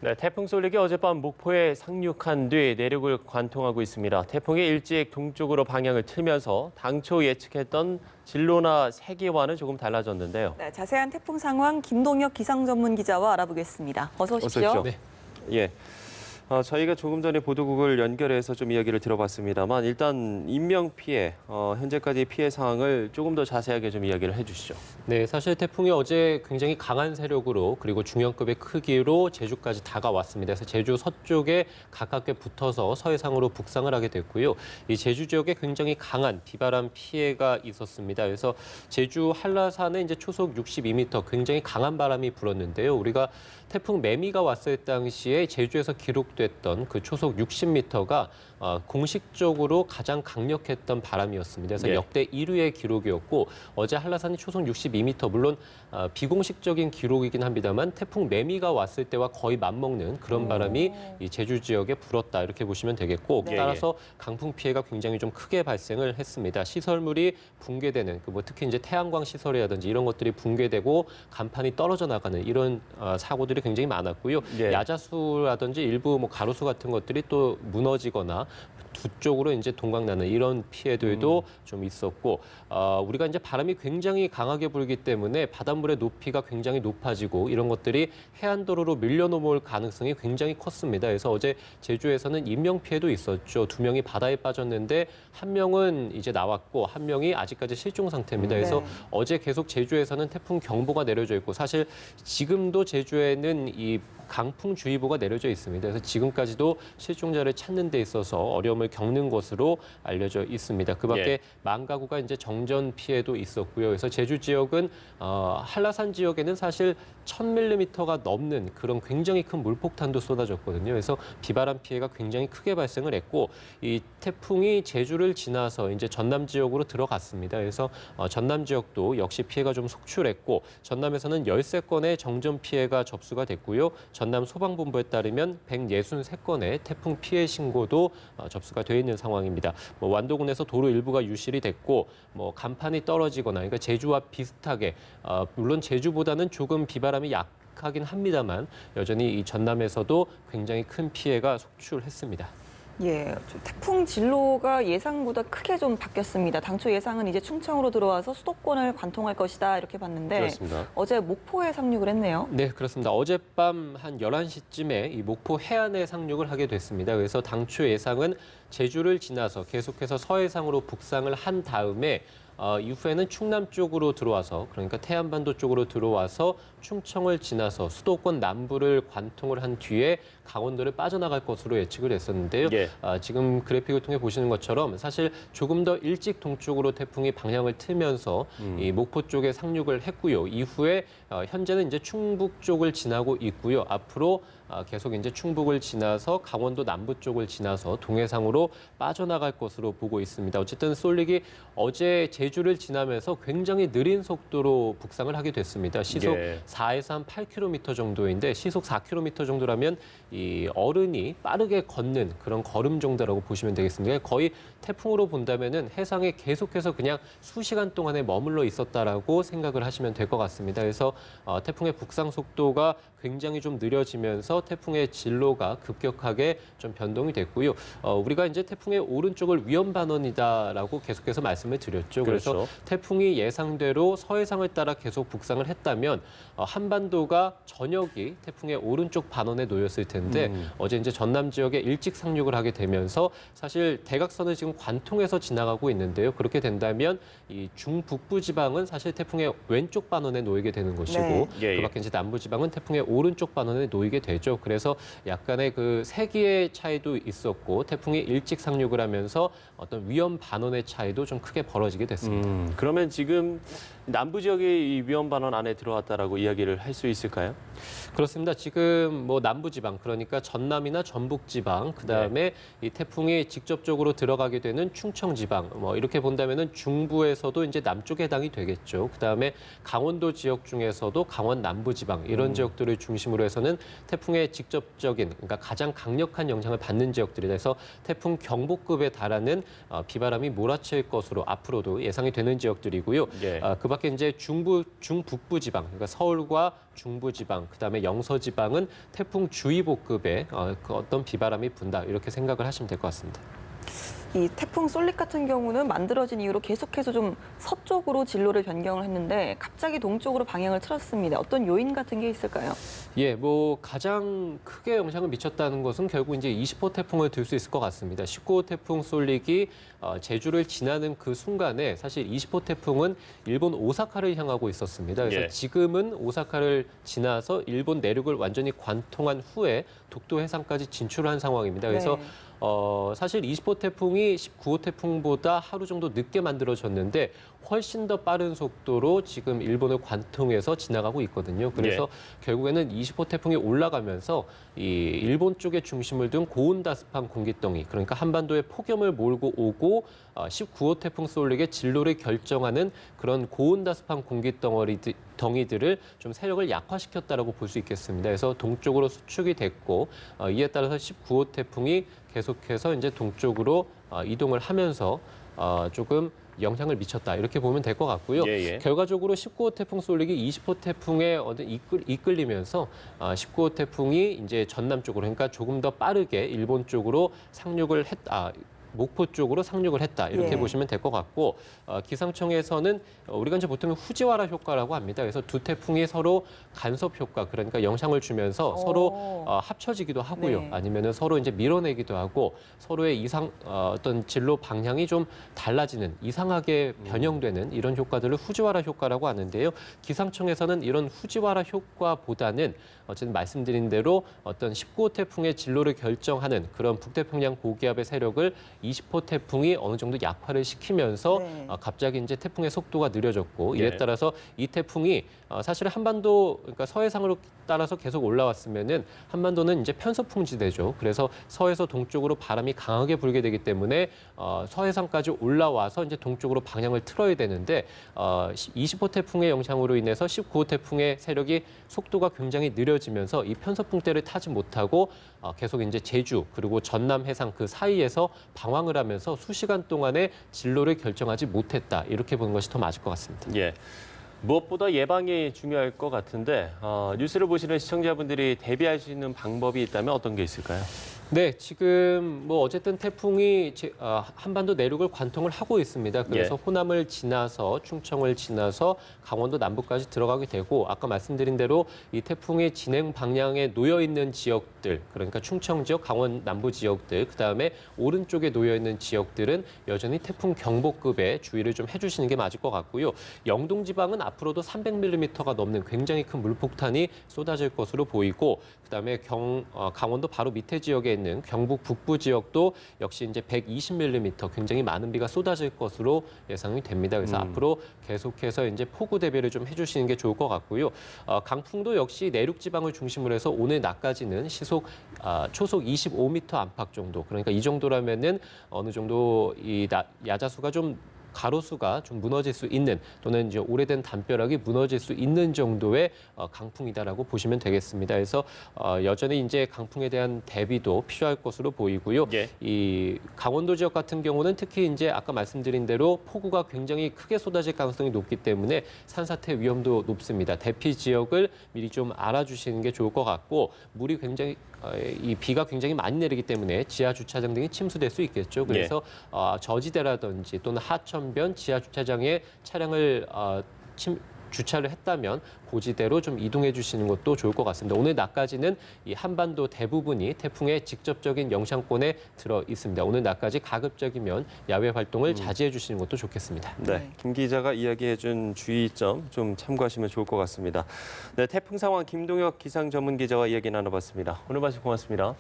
네, 태풍 쏠릭이 어젯밤 목포에 상륙한 뒤 내륙을 관통하고 있습니다. 태풍이 일찍 동쪽으로 방향을 틀면서 당초 예측했던 진로나 세기와는 조금 달라졌는데요. 네, 자세한 태풍 상황 김동혁 기상 전문 기자와 알아보겠습니다. 어서 오십시오. 어서 오십시오. 네. 예. 저희가 조금 전에 보도국을 연결해서 좀 이야기를 들어봤습니다만 일단 인명 피해, 현재까지 피해 상황을 조금 더 자세하게 좀 이야기를 해주시죠. 네, 사실 태풍이 어제 굉장히 강한 세력으로 그리고 중형급의 크기로 제주까지 다가왔습니다. 그래서 제주 서쪽에 가깝게 붙어서 서해상으로 북상을 하게 됐고요. 이 제주 지역에 굉장히 강한 비바람 피해가 있었습니다. 그래서 제주 한라산에 이제 초속 62m 굉장히 강한 바람이 불었는데요. 우리가 태풍 매미가 왔을 당시에 제주에서 기록됐던 그 초속 60m가 공식적으로 가장 강력했던 바람이었습니다. 그래서 네. 역대 1위의 기록이었고 어제 한라산이 초속 62m, 물론 비공식적인 기록이긴 합니다만 태풍 매미가 왔을 때와 거의 맞먹는 그런 바람이 이 제주 지역에 불었다 이렇게 보시면 되겠고 네. 따라서 강풍 피해가 굉장히 좀 크게 발생을 했습니다. 시설물이 붕괴되는 특히 이제 태양광 시설이라든지 이런 것들이 붕괴되고 간판이 떨어져 나가는 이런 사고들이 굉장히 많았고요. 네. 야자수라든지 일부 가로수 같은 것들이 또 무너지거나 두 쪽으로 이제 동강나는 이런 피해들도 좀 있었고 우리가 이제 바람이 굉장히 강하게 불기 때문에 바닷물의 높이가 굉장히 높아지고 이런 것들이 해안도로로 밀려 넘어올 가능성이 굉장히 컸습니다. 그래서 어제 제주에서는 인명 피해도 있었죠. 2명이 바다에 빠졌는데 1명은 이제 나왔고 1명이 아직까지 실종 상태입니다. 그래서 네. 어제 계속 제주에서는 태풍 경보가 내려져 있고 사실 지금도 제주에는 이 강풍주의보가 내려져 있습니다. 그래서 지금까지도 실종자를 찾는 데 있어서 어려움을 겪는 것으로 알려져 있습니다. 그 밖에 예. 망가구가 이제 정전 피해도 있었고요. 그래서 제주 지역은 한라산 지역에는 사실 1000mm가 넘는 그런 굉장히 큰 물폭탄도 쏟아졌거든요. 그래서 비바람 피해가 굉장히 크게 발생을 했고 이 태풍이 제주를 지나서 이제 전남 지역으로 들어갔습니다. 그래서 전남 지역도 역시 피해가 좀 속출했고 전남에서는 13건의 정전 피해가 접수가 됐고요. 전남 소방본부에 따르면 163건의 태풍 피해 신고도 접수가 돼 있는 상황입니다. 완도군에서 도로 일부가 유실이 됐고 간판이 떨어지거나 그러니까 제주와 비슷하게 물론 제주보다는 조금 비바람이 약하긴 합니다만 여전히 이 전남에서도 굉장히 큰 피해가 속출했습니다. 예, 태풍 진로가 예상보다 크게 좀 바뀌었습니다. 당초 예상은 이제 충청으로 들어와서 수도권을 관통할 것이다 이렇게 봤는데 그렇습니다. 어제 목포에 상륙을 했네요. 네, 그렇습니다. 어젯밤 한 11시쯤에 이 목포 해안에 상륙을 하게 됐습니다. 그래서 당초 예상은 제주를 지나서 계속해서 서해상으로 북상을 한 다음에 이후에는 충남 쪽으로 들어와서 그러니까 태안반도 쪽으로 들어와서 충청을 지나서 수도권 남부를 관통을 한 뒤에 강원도를 빠져나갈 것으로 예측을 했었는데요. 예. 지금 그래픽을 통해 보시는 것처럼 사실 조금 더 일찍 동쪽으로 태풍이 방향을 틀면서 이 목포 쪽에 상륙을 했고요. 이후에 현재는 이제 충북 쪽을 지나고 있고요. 앞으로 계속 이제 충북을 지나서 강원도 남부 쪽을 지나서 동해상으로 빠져나갈 것으로 보고 있습니다. 어쨌든 쏠릭이 어제 제주를 지나면서 굉장히 느린 속도로 북상을 하게 됐습니다. 시속 예. 4에서 한 8km 정도인데 시속 4km 정도라면 이 어른이 빠르게 걷는 그런 걸음 정도라고 보시면 되겠습니다. 거의 태풍으로 본다면은 해상에 계속해서 그냥 수시간 동안에 머물러 있었다라고 생각을 하시면 될 것 같습니다. 그래서 태풍의 북상 속도가 굉장히 좀 느려지면서 태풍의 진로가 급격하게 좀 변동이 됐고요. 우리가 이제 태풍의 오른쪽을 위험 반원이다라고 계속해서 말씀을 드렸죠. 그래서 그렇죠. 태풍이 예상대로 서해상을 따라 계속 북상을 했다면 한반도가 전역이 태풍의 오른쪽 반원에 놓였을 텐데 어제 이제 전남 지역에 일찍 상륙을 하게 되면서 사실 대각선을 지금 관통해서 지나가고 있는데요. 그렇게 된다면 이 중북부 지방은 사실 태풍의 왼쪽 반원에 놓이게 되는 것이고 네. 예, 예. 그밖에 이제 남부 지방은 태풍의 오른쪽 반원에 놓이게 되죠. 그래서 약간의 그 세기의 차이도 있었고 태풍이 일찍 상륙을 하면서 어떤 위험 반원의 차이도 좀 크게 벌어지게 됐습니다. 그러면 지금 남부 지역이 이 위험 반원 안에 들어왔다라고 이야기를 할 수 있을까요? 그렇습니다. 지금 남부 지방 그러니까 전남이나 전북 지방 그다음에 이 태풍이 직접적으로 들어가게 되는 충청 지방 이렇게 본다면은 중부에서도 이제 남쪽에 해당이 되겠죠. 그다음에 강원도 지역 중에서도 강원 남부 지방 이런 지역들을 중심으로 해서는 태풍의 직접적인 그러니까 가장 강력한 영향을 받는 지역들이라서 태풍 경보급에 달하는 비바람이 몰아칠 것으로 앞으로도 예상 예상이 되는 지역들이고요. 예. 그밖에 이제 중북부 지방, 그러니까 서울과 중부 지방, 그다음에 영서 지방은 태풍 주의보급에 그 어떤 비바람이 분다 이렇게 생각을 하시면 될 것 같습니다. 이 태풍 솔릭 같은 경우는 만들어진 이후로 계속해서 좀 서쪽으로 진로를 변경을 했는데 갑자기 동쪽으로 방향을 틀었습니다. 어떤 요인 같은 게 있을까요? 예, 뭐 가장 크게 영향을 미쳤다는 것은 결국 이제 20호 태풍을 들 수 있을 것 같습니다. 19호 태풍 솔릭이 제주를 지나는 그 순간에 사실 20호 태풍은 일본 오사카를 향하고 있었습니다. 그래서 예. 지금은 오사카를 지나서 일본 내륙을 완전히 관통한 후에 독도 해상까지 진출한 상황입니다. 그래서 네. 사실 20호 태풍이 19호 태풍보다 하루 정도 늦게 만들어졌는데 훨씬 더 빠른 속도로 지금 일본을 관통해서 지나가고 있거든요. 그래서 결국에는 20호 태풍이 올라가면서 이 일본 쪽에 중심을 둔 고온다습한 공기덩이, 그러니까 한반도에 폭염을 몰고 오고 19호 태풍 솔릭의 진로를 결정하는 그런 고온다습한 공기덩이들을 좀 세력을 약화시켰다라고 볼 수 있겠습니다. 그래서 동쪽으로 수축이 됐고 이에 따라서 19호 태풍이 계속해서 이제 동쪽으로 이동을 하면서 조금 영향을 미쳤다 이렇게 보면 될 것 같고요. 예. 결과적으로 19호 태풍 솔릭이 20호 태풍에 이끌리면서 19호 태풍이 이제 전남 쪽으로, 그러니까 조금 더 빠르게 일본 쪽으로 상륙을 했다. 목포 쪽으로 상륙을 했다 이렇게 예. 보시면 될 것 같고 기상청에서는 우리가 이제 보통 후지와라 효과라고 합니다. 그래서 두 태풍이 서로 간섭 효과, 그러니까 영향을 주면서 서로 합쳐지기도 하고요. 네. 아니면은 서로 이제 밀어내기도 하고 서로의 어떤 진로 방향이 좀 달라지는, 이상하게 변형되는 이런 효과들을 후지와라 효과라고 하는데요. 기상청에서는 이런 후지와라 효과보다는 어쨌든 말씀드린 대로 어떤 19호 태풍의 진로를 결정하는 그런 북태평양 고기압의 세력을 20호 태풍이 어느 정도 약화를 시키면서 네. 갑자기 이제 태풍의 속도가 느려졌고 이에 예. 따라서 이 태풍이 사실 한반도, 그러니까 서해상으로 따라서 계속 올라왔으면은 한반도는 이제 편서풍지대죠. 그래서 서에서 동쪽으로 바람이 강하게 불게 되기 때문에 서해상까지 올라와서 이제 동쪽으로 방향을 틀어야 되는데 20호 태풍의 영향으로 인해서 19호 태풍의 세력이 속도가 굉장히 느려지면서 이 편서풍대를 타지 못하고 계속 이제 제주 그리고 전남 해상 그 사이에서 방황을 하면서 수시간 동안에 진로를 결정하지 못했다 이렇게 보는 것이 더 맞을 것 같습니다. 예. 무엇보다 예방이 중요할 것 같은데 뉴스를 보시는 시청자분들이 대비할 수 있는 방법이 있다면 어떤 게 있을까요? 네, 지금 뭐 어쨌든 태풍이 한반도 내륙을 관통을 하고 있습니다. 그래서 호남을 지나서 충청을 지나서 강원도 남부까지 들어가게 되고 아까 말씀드린 대로 이 태풍의 진행 방향에 놓여 있는 지역들, 그러니까 충청 지역, 강원 남부 지역들, 그다음에 오른쪽에 놓여 있는 지역들은 여전히 태풍 경보급에 주의를 좀 해주시는 게 맞을 것 같고요. 영동 지방은 앞으로도 300mm가 넘는 굉장히 큰 물폭탄이 쏟아질 것으로 보이고, 그다음에 강원도 바로 밑에 지역에 있는 경북 북부 지역도 역시 이제 120mm 굉장히 많은 비가 쏟아질 것으로 예상이 됩니다. 그래서 앞으로 계속해서 이제 폭우 대비를 좀 해주시는 게 좋을 것 같고요. 강풍도 역시 내륙 지방을 중심으로 해서 오늘 낮까지는 초속 25m 안팎 정도. 그러니까 이 정도라면은 어느 정도 이 야자수가 좀 가로수가 좀 무너질 수 있는, 또는 이제 오래된 담벼락이 무너질 수 있는 정도의 강풍이다라고 보시면 되겠습니다. 그래서 여전히 이제 강풍에 대한 대비도 필요할 것으로 보이고요. 예. 이 강원도 지역 같은 경우는 특히 이제 아까 말씀드린 대로 폭우가 굉장히 크게 쏟아질 가능성이 높기 때문에 산사태 위험도 높습니다. 대피 지역을 미리 좀 알아주시는 게 좋을 것 같고, 물이 굉장히 이 비가 굉장히 많이 내리기 때문에 지하 주차장 등이 침수될 수 있겠죠. 그래서 저지대라든지 또는 하천변 지하 주차장에 차량을 주차를 했다면 고지대로 좀 이동해 주시는 것도 좋을 것 같습니다. 오늘 낮까지는 이 한반도 대부분이 태풍의 직접적인 영향권에 들어 있습니다. 오늘 낮까지 가급적이면 야외 활동을 자제해 주시는 것도 좋겠습니다. 네, 김 기자가 이야기해준 주의점 좀 참고하시면 좋을 것 같습니다. 네, 태풍 상황 김동혁 기상 전문 기자와 이야기 나눠봤습니다. 오늘 말씀 고맙습니다.